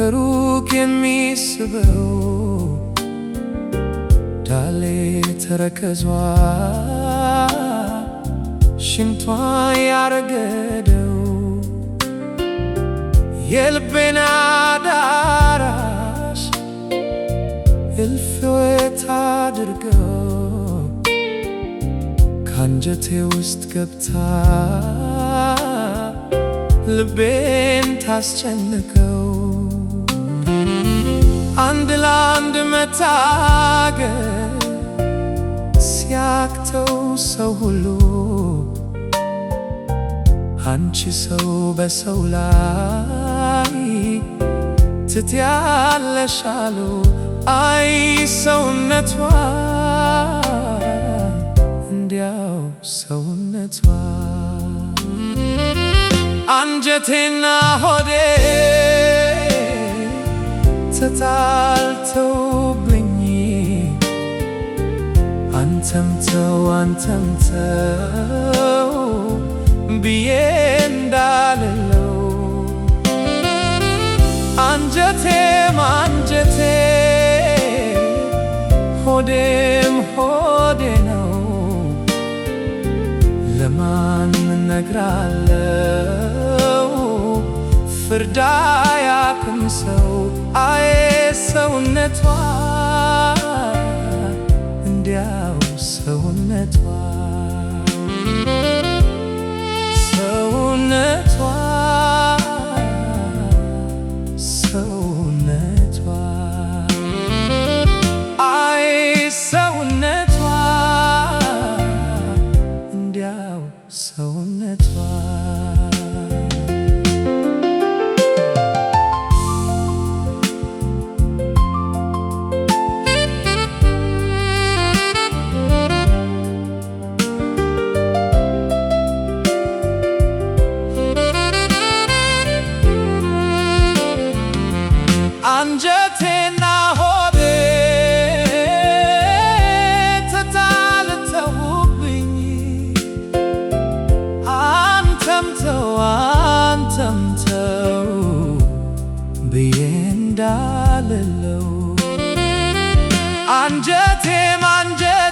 ከሩቅ የሚስበው ዳሌ ተረከዟ ሽንቷ ያረገደው የልቤን አዳራሽ እልፍት አድርገው ካንጀቴ ውስጥ ገብታ ልቤን ታስጨንቀው አንድ ለአንድ መታገል ሲያቅተው ሰው ሁሉ አንቺ ሰው በሰው ላይ ትትያለሽ አሉ። አይ ሰውነቷ እንዲያው ሰውነቷ አንጀቴና ሆዴ ተጣልተውብኝ አንተም ተው አንተም ተው ብዬ እንዳልለው አንጀቴም አንጀቴ ሆዴም ሆዴ ነው። ለማን እነግራለሁ ፍርድ አያውቅም ሰው። አይ ሰውነቷ እንዲያው ሰውነቷ ሰውነቷ ሰውነቷ አይ ሰውነቷ እንዲያው ሰውነቷ አንጀቴና ሆዴ ተጣልተውብኝ አንተም ተው አንተም ተው ብዬ እንዳልለው አንጀቴም አንጀቴ